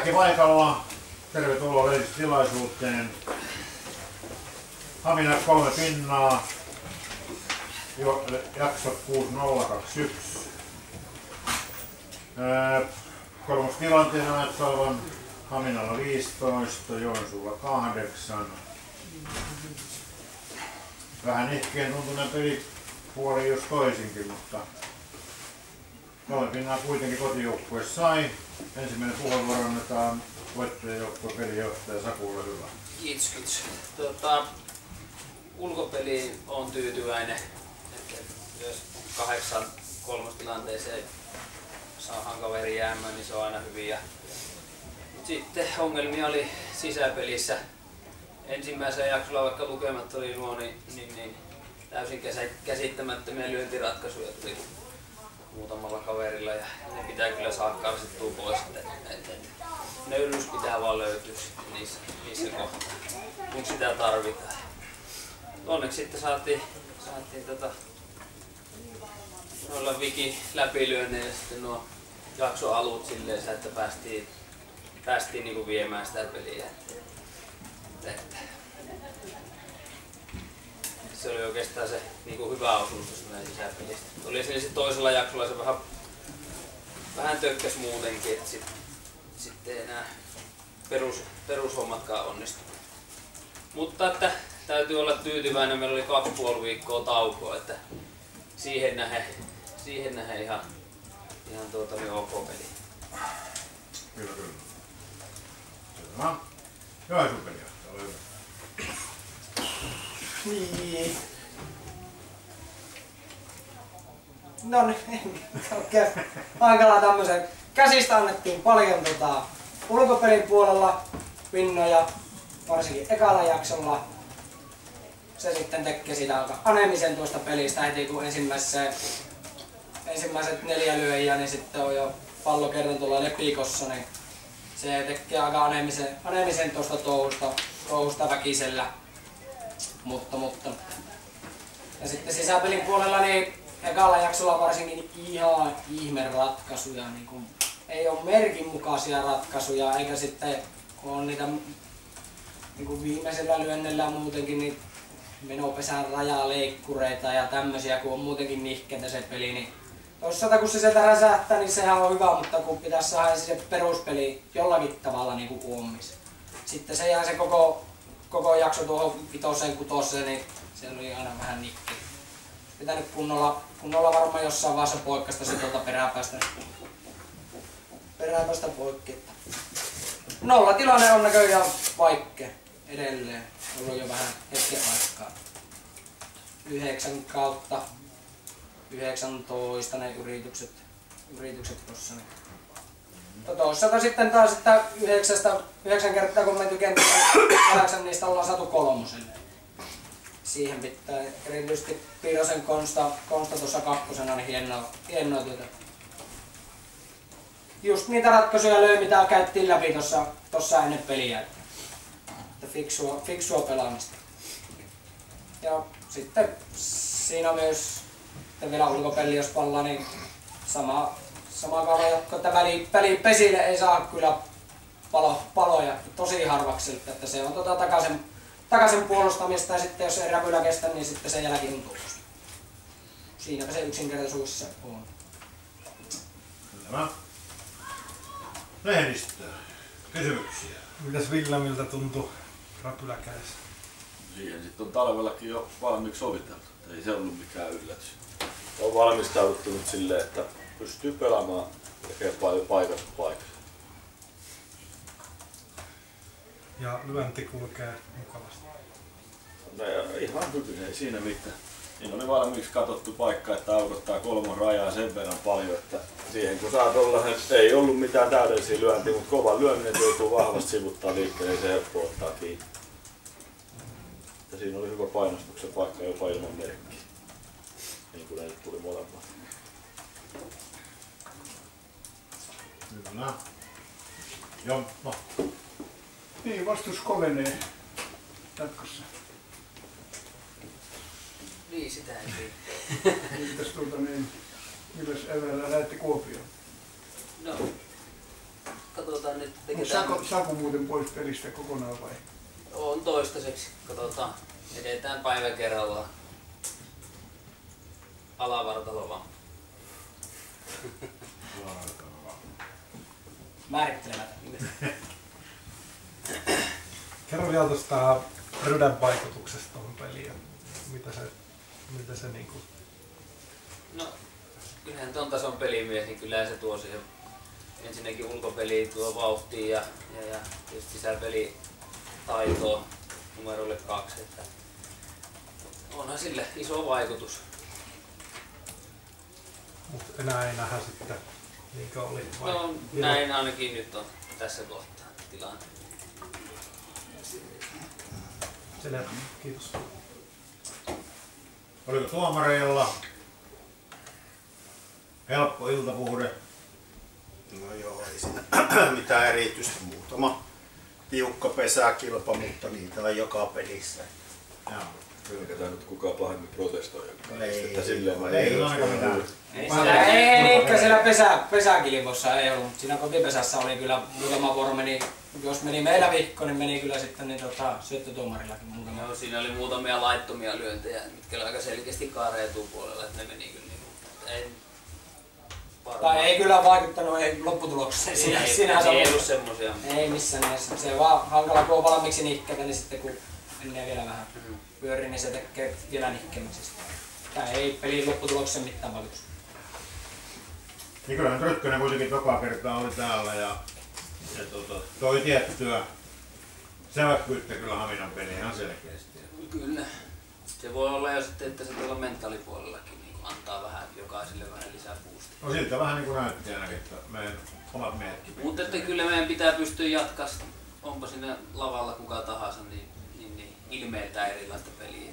Kaikki paikalla. Tervetuloa lehdistötilaisuuteen. Hamina 3 pinnaa. Jakso 6021. Kolmostilanteena näyttää olevan Haminalla 15, Joensuulla 8. Vähän ihkeen tuntunen pelipuoli jos toisinkin, mutta 3 pinnaa kuitenkin kotijoukkue sai. Ensimmäinen puheenvuoro annetaan voittajajoukkueen pelijohtaja Sakulle, hyvä. Kiitos. Ulkopeliin on tyytyväinen, että jos 8-3 tilanteeseen saadaan kaveri jäämään, niin se on aina hyvin. Sitten ongelmia oli sisäpelissä. Ensimmäisellä jaksolla, vaikka lukemat oli nuo, niin täysin käsittämättömiä lyöntiratkaisuja tuli muutamalla kaverilla ja ne pitää kyllä saada karsittua pois. Nöyryys pitää vaan löytyä niissä kohtaa, kun sitä tarvitaan. Onneksi sitten saatiin noilla Viki läpilyönneillä ja sitten nuo jaksoalut silleen, että päästiin niinku viemään sitä peliä. Se oli oikeastaan se niinku hyvä osuus meidän sisäpelistä. Oli siinä sitten toisella jaksolla se vähän tökkäs muutenkin, että sitten enää perushommatkaan onnistu. Mutta että täytyy olla tyytyväinen, meillä oli 2,5 viikkoa taukoa, että siihen nähden ihan ok peli. Kyllä. Selvä. Joensuun pelijohtaja, ole hyvä. Niin. No niin, oikein hankalaa tämmösen. Käsistä annettiin paljon ulkopelin puolella pinnoja, varsinkin ekalla jaksolla. Se sitten tekee siitä aika anemisen tuosta pelistä heti kun ensimmäiset 4 lyöjiä, niin sitten on jo pallo kerran tuolla lepikossa, niin se tekee aika anemisen tuosta touhusta väkisellä. Mutta. Ja sitten sisäpelin puolella niin ekalla jaksolla varsinkin ihan ihmeratkaisuja. Niin kun ei ole merkin mukaisia ratkaisuja, eikä sitten kun on niitä niin kun viimeisellä lyönnellä muutenkin niin menopesän rajaleikkureita ja tämmösiä, kun on muutenkin nihkeitä se peli, niin kun se sieltä räsähtää, niin sehän on hyvä, mutta kun pitäisi saada se peruspeli jollakin tavalla niin kuin uomis. Sitten se jää se koko jakso tuohon 5-6, niin se oli aina vähän nikki. Pitänyt kunnolla varmaan jossain vaiheessa poikkasta se tuolta peräpäästä poikki. Nolla tilanne on näköjään vaikea edelleen. On jo vähän hetken aikaa. 9/19 ne yritykset tuossa. Tuossa sitten taas, että 9 kertaa kun menty kentällä, 8 niistä ollaan saatu 3. Siihen pitää erityisesti Piirosen Konsta tuossa 2. niin hienoa työtä. Just niitä ratkaisuja löi, mitä käyttiin läpi tuossa ennen peliä. Fiksua pelaamista. Ja sitten siinä myös vielä ulkopeli, jos pallaa, niin sama kaava jatko, että välipesille ei saa kyllä paloja tosi harvaksi, että se on takaisin puolustamista ja sitten jos ei räpylä kestä, niin sitten sen jälkeen on tulosta. Siinäpä se yksinkertaisuus on. Kyllä. Lehdistö. Kysymyksiä. Mitäs Villamilta tuntui räpyläkädessä? Siihen sitten on talvellakin jo valmiiksi soviteltu. Ei se ollut mikään yllätys. On valmistauduttu nyt silleen, että pystyy pelaamaan ja tekee paljon paikasta paikasta. Ja lyönti kulkee mukavasti. No ihan hyvin, ei siinä mitään. Niin oli valmiiksi katsottu paikka, että aukottaa 3 rajaa sen verran paljon, että siihen kun saa tollasen, ei ollut mitään täydellisiä lyöntiä, mutta kova lyöminen joutuu vahvasti sivuttaa liikkeelle, niin se helppo ottaa kiinni. Ja siinä oli hyvä painostuksen paikka jopa ilman merkkiä. Niin kuin ne nyt tuli molemmat. Kyllä. Jomppa. Niin, vastus kovenee jatkossa. Niin, sitä ei tiedä. Mitäs milläs eväällä lähdette Kuopioon? No, katsotaan nyt. Onko Saku muuten pois pelistä kokonaan vai? On toistaiseksi. Katsotaan. Edetään päivä kerrallaan. Alavartalo vaan. Määrittelemättä. Kerro vielä tuosta Rydän vaikutuksesta tuohon peliin. Mitä se niinku... No, kyllähän ton tason pelimies, niin kyllähän se tuo siihen ensinnäkin ulkopeliin tuo vauhtia ja tietysti sisäpeli taitoa numerolle 2. Että onhan sille iso vaikutus. Mutta enää ei nähdä sitten, niinkö oli vai? No näin ainakin nyt on tässä kohtaa tilanne. Selvä, kiitos. Oliko tuomareilla helppo iltapuhde? No joo, ei siinä mitään erityistä. Muutama tiukka pesäkilpa, mutta niitä on joka pelissä. Joo. Kyllä nyt kukaan pahemmin protestoi. Ei, Ei ainakaan mitään. Ei siellä pesäkilpossa ei ollut, mutta siinä kotipesässä oli kyllä muutama vuoro jos meni meillä vihko, niin meni kyllä sitten syöttötuomarillakin muutama. Joo, siinä oli muutamia laittomia lyöntejä, mitkä oli aika selkeästi kaareetuun puolella, että ne meni kyllä niin. Tai ei kyllä vaikuttanut lopputulokseen. Ei ollut semmosia. Ei missään nimessä. Se on vaan hankala, kun on valmiiksi nihkeitä, niin sitten kun menee vielä vähän pyöri, niin se tekee vielä nihkeämmäksi. Tää ei pelin lopputulokseen mitään vaikutusta. Niin kyllähän Trykkönen kuitenkin toka kertaa oli täällä ja toi tiettyä säväkkyyttä kyllä Haminan peliin ihan selkeästi. Kyllä. Se voi olla jo sitten, että se tuolla mentaalipuolellakin niin antaa vähän jokaiselle vähän lisää boostia. No siltä vähän niin kuin näytti ainakin, että meidän omat miehetkin. Mutta että kyllä meidän pitää pystyä jatkaa, onpa sinne lavalla kuka tahansa, niin ilmeiltään erilaista peliä.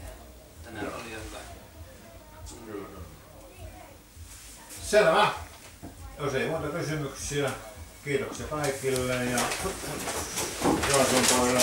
Tänään oli jo hyvä. Kyllä. Selvä. Jos ei muuta kysymyksiä, kiitoksia kaikille ja Jooson poille.